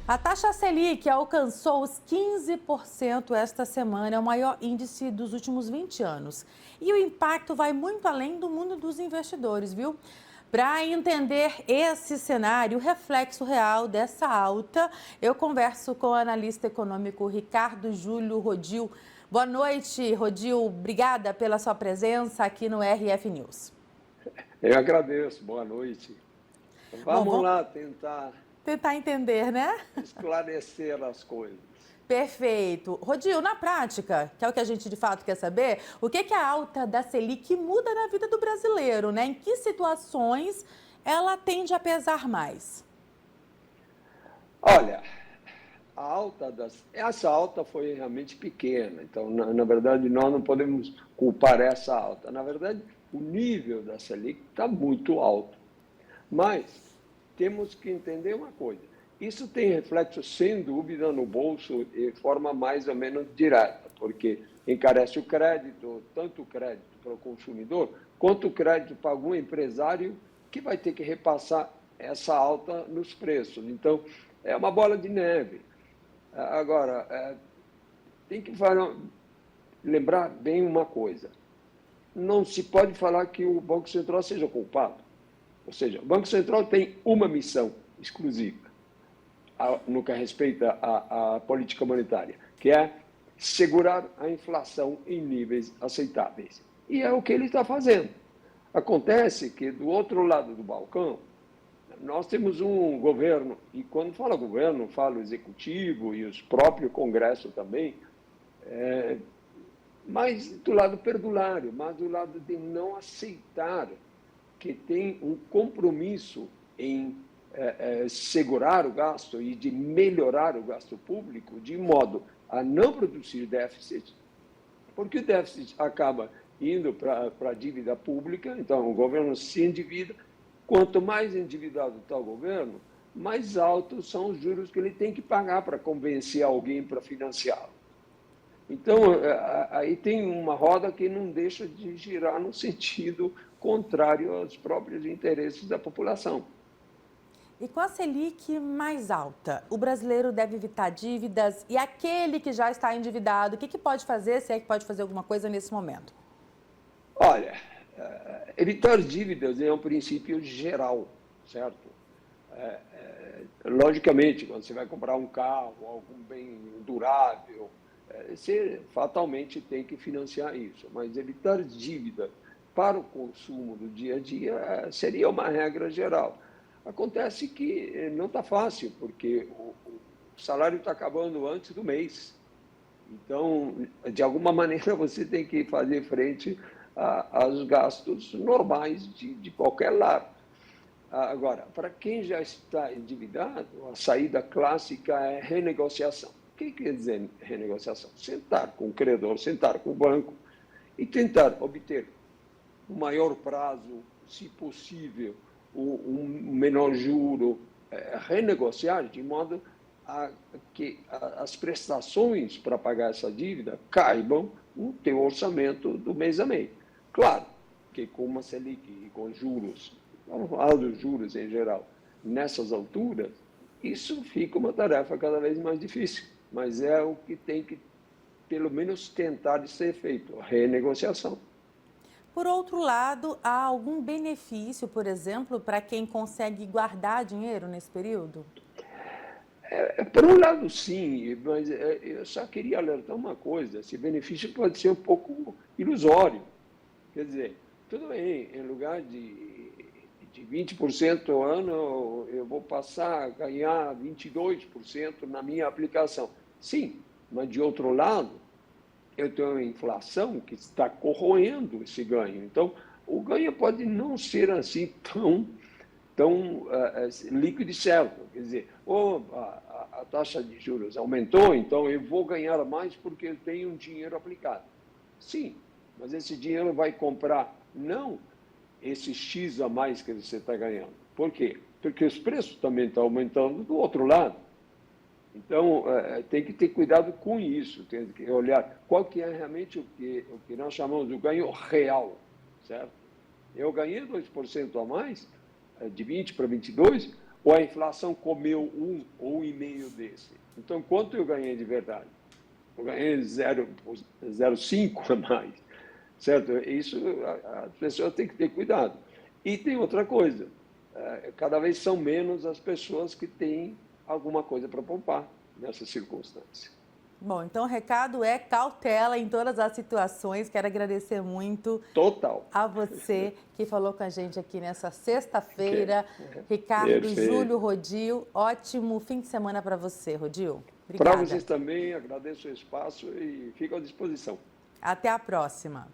A taxa Selic alcançou os 15% esta semana, é o maior índice dos últimos 20 anos. E o impacto vai muito além do mundo dos investidores, viu? Para entender esse cenário, o reflexo real dessa alta, eu converso com o analista econômico Ricardo Júlio Rodil. Boa noite, Rodil. Obrigada pela sua presença aqui no RF News. Eu agradeço, boa noite. Vamos Bom, lá tentar entender, né? esclarecer as coisas. Perfeito. Rodil, na prática, que é o que a gente de fato quer saber, o que a alta da Selic muda na vida do brasileiro, né? Em que situações ela tende a pesar mais? Olha, essa alta foi realmente pequena, então, na verdade, nós não podemos culpar essa alta. Na verdade, o nível da Selic está muito alto. Mas temos que entender uma coisa: isso tem reflexo, sem dúvida, no bolso de forma mais ou menos direta, porque encarece o crédito, tanto o crédito para o consumidor, quanto o crédito para algum empresário que vai ter que repassar essa alta nos preços. Então, é uma bola de neve. Agora, tem que lembrar bem uma coisa: não se pode falar que o Banco Central seja culpado. Ou seja, o Banco Central tem uma missão exclusiva no que respeita à política monetária, que é segurar a inflação em níveis aceitáveis. E é o que ele está fazendo. Acontece que, do outro lado do balcão, nós temos um governo, e quando falo governo, falo executivo e os próprios Congresso também, mas do lado perdulário, mas do lado de não aceitar que tem um compromisso em segurar o gasto e de melhorar o gasto público, de modo a não produzir déficit, porque o déficit acaba indo para a dívida pública, então o governo se endivida. Quanto mais endividado está o governo, mais altos são os juros que ele tem que pagar para convencer alguém para financiá-lo. Então, aí tem uma roda que não deixa de girar no sentido contrário aos próprios interesses da população. E com a Selic mais alta, o brasileiro deve evitar dívidas e aquele que já está endividado, o que pode fazer, se é que pode fazer alguma coisa nesse momento? Olha, evitar dívidas é um princípio geral, certo? Logicamente, quando você vai comprar um carro, algum bem durável, você fatalmente tem que financiar isso, mas evitar dívida para o consumo do dia a dia seria uma regra geral. Acontece que não está fácil, porque o salário está acabando antes do mês. Então, de alguma maneira, você tem que fazer frente aos gastos normais de qualquer lar. Agora, para quem já está endividado, a saída clássica é renegociação. O que quer dizer renegociação? Sentar com o credor, sentar com o banco e tentar obter um maior prazo, se possível, um menor juro, renegociar de modo a que as prestações para pagar essa dívida caibam no teu orçamento do mês a mês. Claro que com uma Selic e com juros, vamos falar dos juros em geral, nessas alturas, isso fica uma tarefa cada vez mais difícil, mas é o que tem que, pelo menos, tentar de ser feito, a renegociação. Por outro lado, há algum benefício, por exemplo, para quem consegue guardar dinheiro nesse período? Por um lado, sim, mas eu só queria alertar uma coisa: esse benefício pode ser um pouco ilusório. Quer dizer, tudo bem, em lugar de 20% ao ano, eu vou passar a ganhar 22% na minha aplicação. Sim, mas de outro lado, eu tenho uma inflação que está corroendo esse ganho. Então, o ganho pode não ser assim tão líquido e certo. Quer dizer, a taxa de juros aumentou, então eu vou ganhar mais porque eu tenho um dinheiro aplicado. Sim, mas esse dinheiro vai comprar não esse X a mais que você está ganhando. Por quê? Porque os preços também estão aumentando do outro lado. Então, tem que ter cuidado com isso, tem que olhar qual que é realmente o que nós chamamos de ganho real, certo? Eu ganhei 2% a mais, de 20 para 22, ou a inflação comeu 1 ou 1,5 desse. Então, quanto eu ganhei de verdade? Eu ganhei 0,5 a mais, certo? Isso a pessoa tem que ter cuidado. E tem outra coisa, cada vez são menos as pessoas que têm alguma coisa para poupar nessa circunstância. Bom, então o recado é cautela em todas as situações. Quero agradecer muito Total. a você que falou com a gente aqui nessa sexta-feira. Ricardo Perfeito. Júlio Rodil, ótimo fim de semana para você, Rodil. Para Obrigada. vocês também, agradeço o espaço e fico à disposição. Até a próxima.